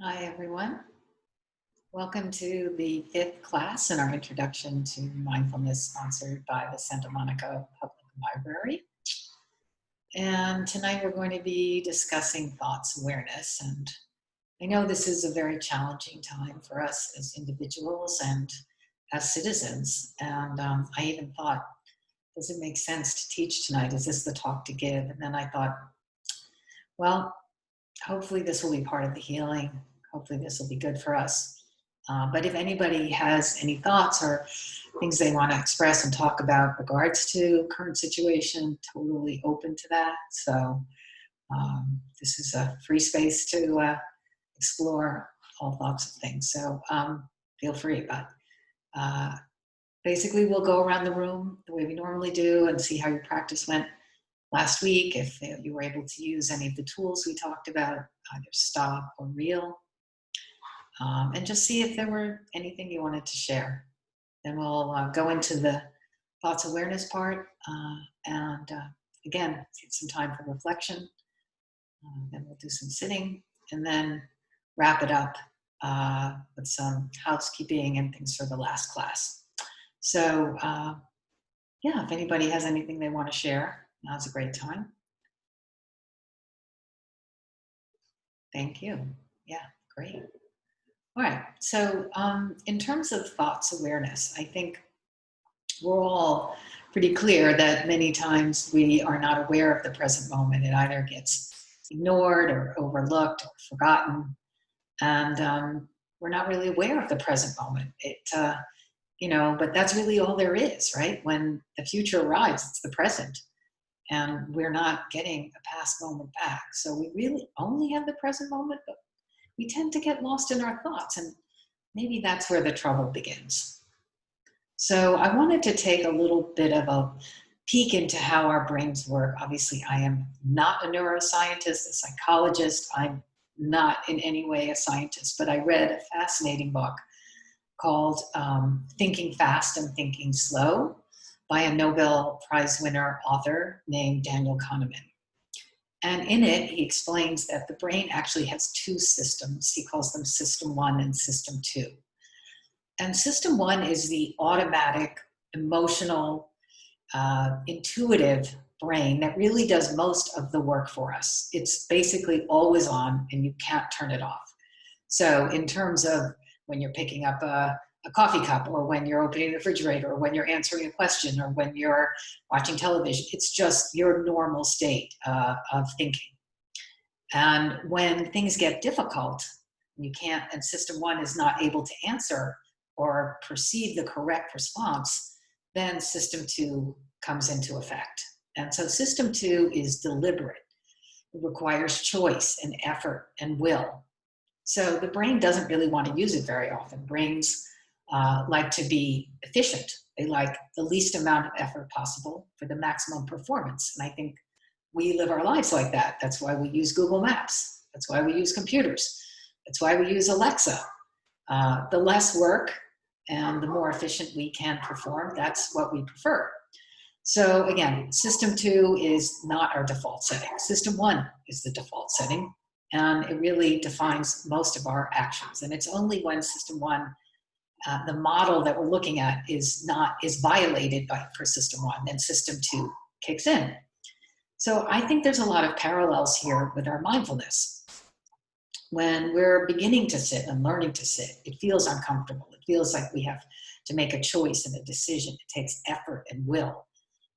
Hi, everyone. Welcome to the fifth class in our introduction to mindfulness, sponsored by the Santa Monica Public Library. And tonight we're going to be discussing thoughts awareness. And I know this is a very challenging time for us as individuals and as citizens. And I even thought, does it make sense to teach tonight? Is this the talk to give? And then I thought, well, hopefully this will be part of the healing. Hopefully this will be good for us. But if anybody has any thoughts or things they want to express and talk about regards to current situation, totally open to that. So this is a free space to explore all thoughts of things. So feel free. But basically, we'll go around the room the way we normally do and see how your practice went last week, if you were able to use any of the tools we talked about, either stop or reel, and just see if there were anything you wanted to share. Then we'll go into the thoughts awareness part, and again, get some time for reflection. Then we'll do some sitting, and then wrap it up with some housekeeping and things for the last class. So yeah, if anybody has anything they want to share, now's a great time. Thank you. Yeah, great. All right. So in terms of thoughts awareness, I think we're all pretty clear that many times we are not aware of the present moment. It either gets ignored or overlooked or forgotten. And we're not really aware of the present moment. But that's really all there is, right? When the future arrives, it's the present. And we're not getting a past moment back. So we really only have the present moment, but we tend to get lost in our thoughts. And maybe that's where the trouble begins. So I wanted to take a little bit of a peek into how our brains work. Obviously, I am not a neuroscientist, a psychologist. I'm not in any way a scientist, but I read a fascinating book called Thinking Fast and Thinking Slow by a Nobel Prize winner author named Daniel Kahneman. And in it, he explains that the brain actually has two systems. He calls them System 1 and System 2. And System 1 is the automatic, emotional, intuitive brain that really does most of the work for us. It's basically always on and you can't turn it off. So in terms of when you're picking up a coffee cup, or when you're opening the refrigerator, or when you're answering a question, or when you're watching television, it's just your normal state of thinking. And when things get difficult, you can't, and System 1 is not able to answer or perceive the correct response, then System 2 comes into effect. And so System 2 is deliberate. It requires choice and effort and will. So the brain doesn't really want to use it very often. Brains like to be efficient. They like the least amount of effort possible for the maximum performance. And I think we live our lives like that. That's why we use Google Maps. That's why we use computers. That's why we use Alexa. The less work and the more efficient we can perform, that's what we prefer. So again, System 2 is not our default setting. System 1 is the default setting, and it really defines most of our actions. And it's only when System 1, the model that we're looking at, is violated for System 1, then System 2 kicks in. So I think there's a lot of parallels here with our mindfulness. When we're beginning to sit and learning to sit, it feels uncomfortable. It feels like we have to make a choice and a decision. It takes effort and will.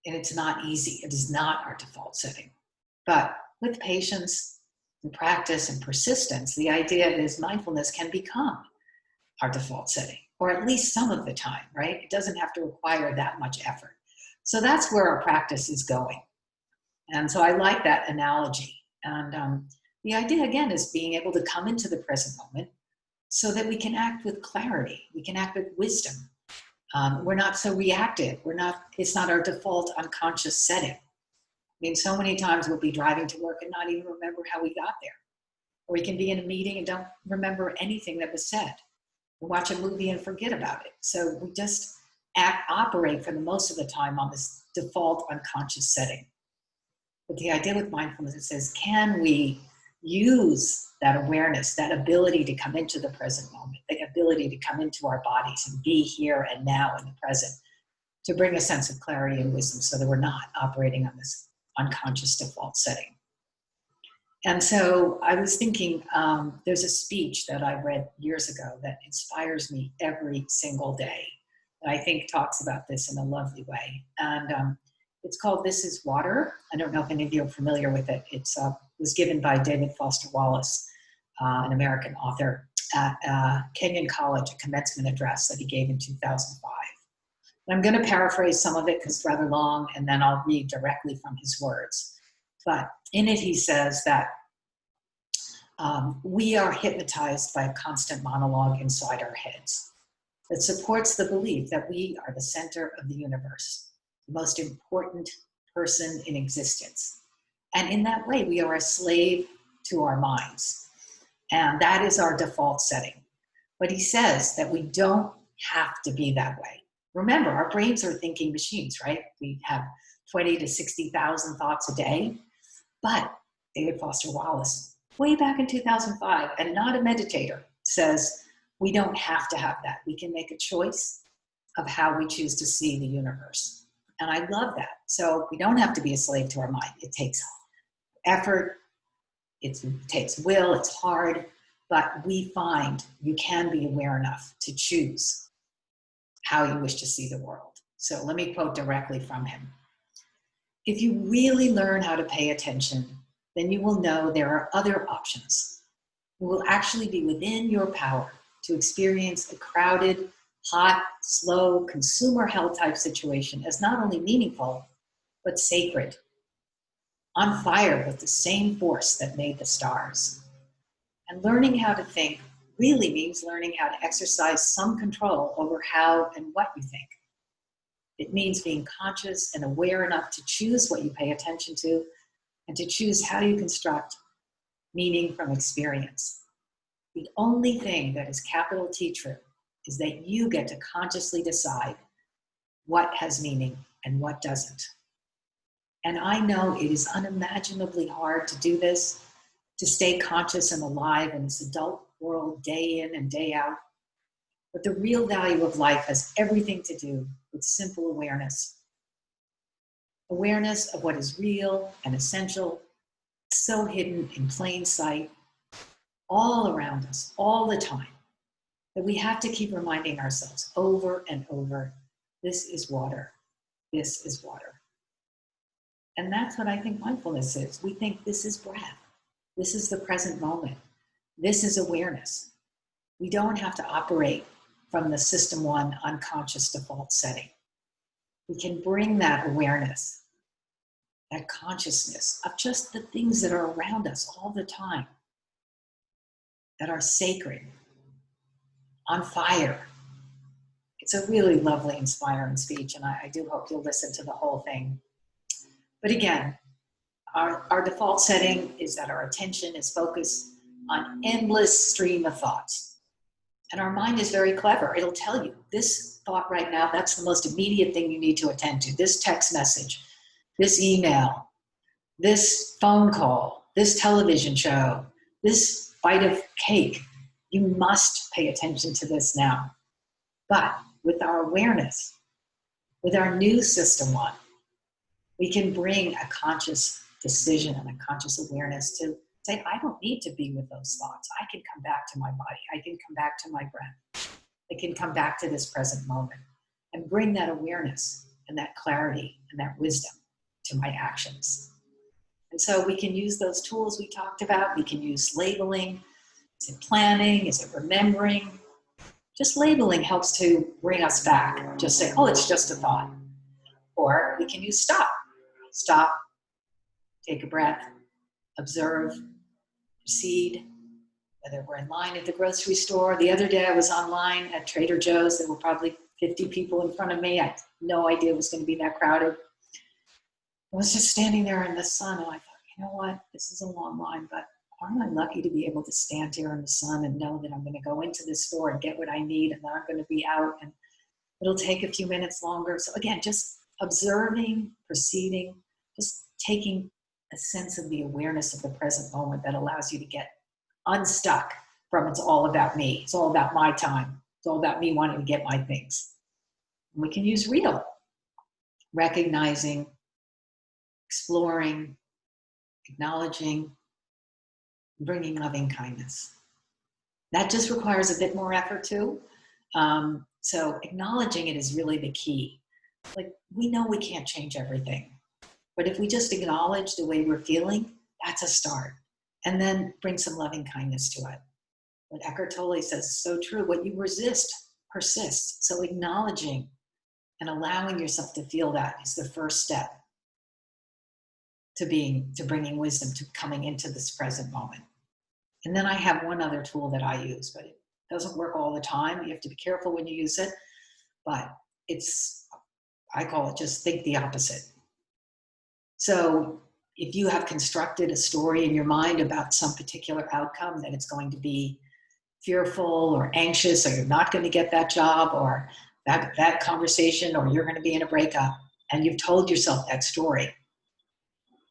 And it's not easy. It is not our default setting. But with patience and practice and persistence, the idea is mindfulness can become our default setting, or at least some of the time, right? It doesn't have to require that much effort. So that's where our practice is going. And so I like that analogy. And the idea, again, is being able to come into the present moment so that we can act with clarity. We can act with wisdom. We're not so reactive. It's not our default unconscious setting. I mean, so many times we'll be driving to work and not even remember how we got there. Or we can be in a meeting and don't remember anything that was said. We watch a movie and forget about it. So we just operate for the most of the time on this default unconscious setting. But the idea with mindfulness, it says, can we use that awareness, that ability to come into the present moment, the ability to come into our bodies and be here and now in the present, to bring a sense of clarity and wisdom so that we're not operating on this unconscious default setting. And so I was thinking, there's a speech that I read years ago that inspires me every single day, that I think talks about this in a lovely way. And it's called This is Water. I don't know if any of you are familiar with it. It was given by David Foster Wallace, an American author, at Kenyon College, a commencement address that he gave in 2005. And I'm going to paraphrase some of it because it's rather long, and then I'll read directly from his words. But in it, he says that we are hypnotized by a constant monologue inside our heads that supports the belief that we are the center of the universe, the most important person in existence. And in that way, we are a slave to our minds. And that is our default setting. But he says that we don't have to be that way. Remember, our brains are thinking machines, right? We have 20 to 60,000 thoughts a day. But David Foster Wallace, way back in 2005, and not a meditator, says we don't have to have that. We can make a choice of how we choose to see the universe. And I love that. So we don't have to be a slave to our mind. It takes effort, it takes will, it's hard, but we find you can be aware enough to choose how you wish to see the world. So let me quote directly from him. If you really learn how to pay attention, then you will know there are other options. It will actually be within your power to experience a crowded, hot, slow, consumer hell type situation as not only meaningful, but sacred, on fire with the same force that made the stars. And learning how to think really means learning how to exercise some control over how and what you think. It means being conscious and aware enough to choose what you pay attention to and to choose how you construct meaning from experience. The only thing that is capital T true is that you get to consciously decide what has meaning and what doesn't. And I know it is unimaginably hard to do this, to stay conscious and alive in this adult world day in and day out. But the real value of life has everything to do with simple awareness. Awareness of what is real and essential, so hidden in plain sight, all around us, all the time, that we have to keep reminding ourselves over and over, this is water, this is water. And that's what I think mindfulness is. We think this is breath, this is the present moment, this is awareness. We don't have to operate from the system one unconscious default setting. We can bring that awareness, that consciousness of just the things that are around us all the time, that are sacred, on fire. It's a really lovely, inspiring speech, and I do hope you'll listen to the whole thing. But again, our default setting is that our attention is focused on endless stream of thoughts. And our mind is very clever. It'll tell you, this thought right now, that's the most immediate thing you need to attend to. This text message, this email, this phone call, this television show, this bite of cake. You must pay attention to this now. But with our awareness, with our new system one, we can bring a conscious decision and a conscious awareness to say, I don't need to be with those thoughts. I can come back to my body. I can come back to my breath. I can come back to this present moment and bring that awareness and that clarity and that wisdom to my actions. And so we can use those tools we talked about. We can use labeling. Is it planning? Is it remembering? Just labeling helps to bring us back. Just say, oh, it's just a thought. Or we can use stop. Stop, take a breath, observe, proceed, whether we're in line at the grocery store. The other day I was online at Trader Joe's. There were probably 50 people in front of me. I had no idea it was going to be that crowded. I was just standing there in the sun, and I thought, you know what? This is a long line, but aren't I lucky to be able to stand here in the sun and know that I'm going to go into this store and get what I need, and then I'm going to be out, and it'll take a few minutes longer. So again, just observing, proceeding, just taking a sense of the awareness of the present moment that allows you to get unstuck from it's all about me. It's all about my time. It's all about me wanting to get my things. And we can use real, recognizing, exploring, acknowledging, bringing loving kindness. That just requires a bit more effort too. So acknowledging it is really the key. Like, we know we can't change everything, but if we just acknowledge the way we're feeling, that's a start. And then bring some loving kindness to it. What Eckhart Tolle says is so true. What you resist persists. So acknowledging and allowing yourself to feel that is the first step to bringing wisdom, to coming into this present moment. And then I have one other tool that I use, but it doesn't work all the time. You have to be careful when you use it, but I call it just think the opposite. So if you have constructed a story in your mind about some particular outcome, that it's going to be fearful or anxious, or you're not going to get that job, or that conversation, or you're going to be in a breakup, and you've told yourself that story,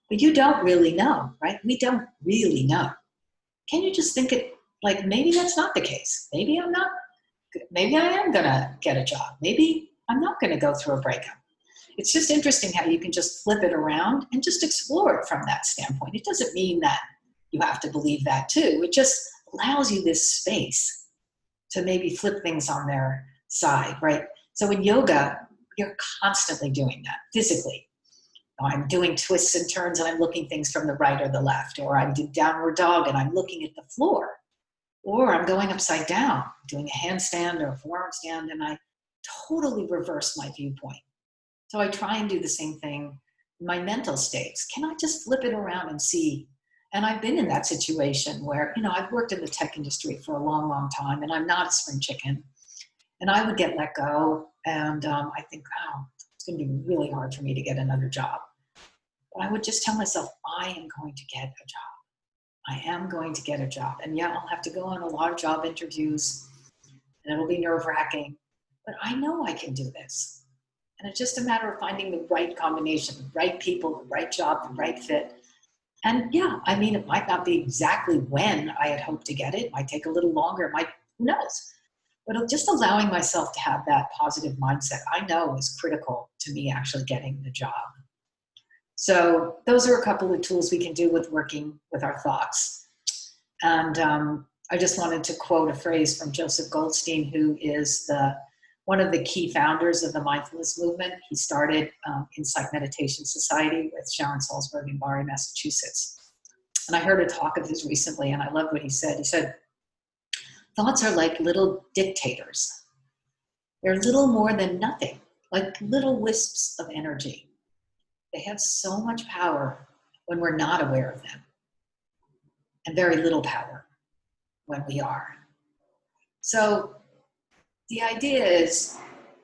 but you don't really know, right? We don't really know. Can you just think it like, maybe that's not the case? Maybe I am going to get a job. Maybe I'm not going to go through a breakup. It's just interesting how you can just flip it around and just explore it from that standpoint. It doesn't mean that you have to believe that too. It just allows you this space to maybe flip things on their side, right? So in yoga, you're constantly doing that physically. I'm doing twists and turns and I'm looking things from the right or the left, or I'm doing downward dog and I'm looking at the floor, or I'm going upside down, doing a handstand or a forearm stand, and I totally reverse my viewpoint. So I try and do the same thing in my mental states. Can I just flip it around and see? And I've been in that situation where, I've worked in the tech industry for a long, long time, and I'm not a spring chicken. And I would get let go, and I think, oh, it's going to be really hard for me to get another job. But I would just tell myself, I am going to get a job. I am going to get a job. And yeah, I'll have to go on a lot of job interviews, and it'll be nerve-wracking, but I know I can do this. And it's just a matter of finding the right combination, the right people, the right job, the right fit. And yeah, it might not be exactly when I had hoped to get it. It might take a little longer. Who knows? But just allowing myself to have that positive mindset, I know, is critical to me actually getting the job. So those are a couple of tools we can do with working with our thoughts. And I just wanted to quote a phrase from Joseph Goldstein, who is one of the key founders of the mindfulness movement. He started Insight Meditation Society with Sharon Salzberg in Barre, Massachusetts. And I heard a talk of his recently, and I loved what he said. He said, thoughts are like little dictators. They're little more than nothing, like little wisps of energy. They have so much power when we're not aware of them, and very little power when we are. So the idea is,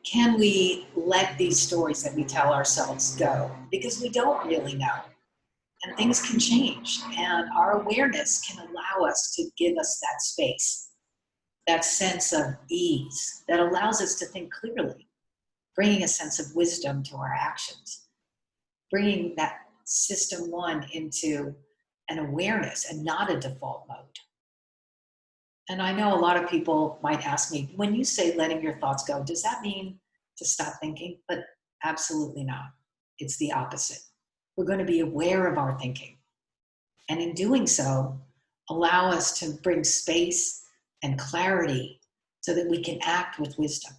can we let these stories that we tell ourselves go? Because we don't really know. And things can change. And our awareness can allow us to give us that space, that sense of ease that allows us to think clearly, bringing a sense of wisdom to our actions, bringing that system one into an awareness and not a default mode. And I know a lot of people might ask me, when you say letting your thoughts go, does that mean to stop thinking? But absolutely not. It's the opposite. We're going to be aware of our thinking. And in doing so, allow us to bring space and clarity so that we can act with wisdom.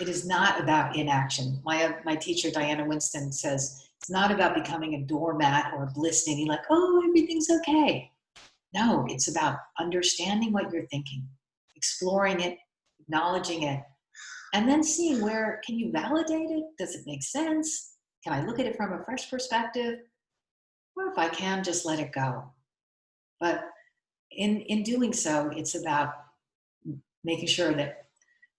It is not about inaction. My teacher, Diana Winston, says, it's not about becoming a doormat or listening, like, oh, everything's okay. No, it's about understanding what you're thinking, exploring it, acknowledging it, and then seeing where, can you validate it? Does it make sense? Can I look at it from a fresh perspective? Or if I can, just let it go. But in doing so, it's about making sure that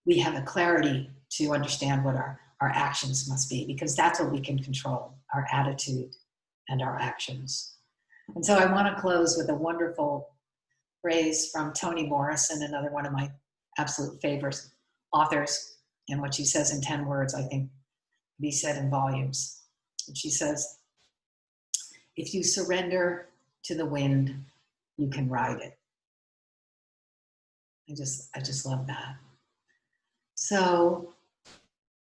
we have a clarity to understand what our actions must be, because that's what we can control, our attitude and our actions. And so I want to close with a wonderful phrase from Toni Morrison, another one of my absolute favorite authors. And what she says in 10 words, I think, be said in volumes. And she says, If you surrender to the wind, you can ride it. I just love that. So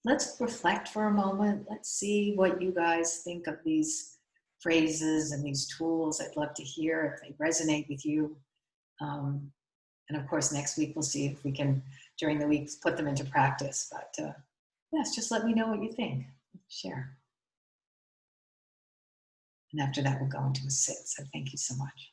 let's reflect for a moment. Let's see what you guys think of these phrases and these tools. I'd love to hear if they resonate with you. And of course, next week we'll see if we can, during the week, put them into practice. But yes, just let me know what you think. Share. And after that, we'll go into a sit. So thank you so much.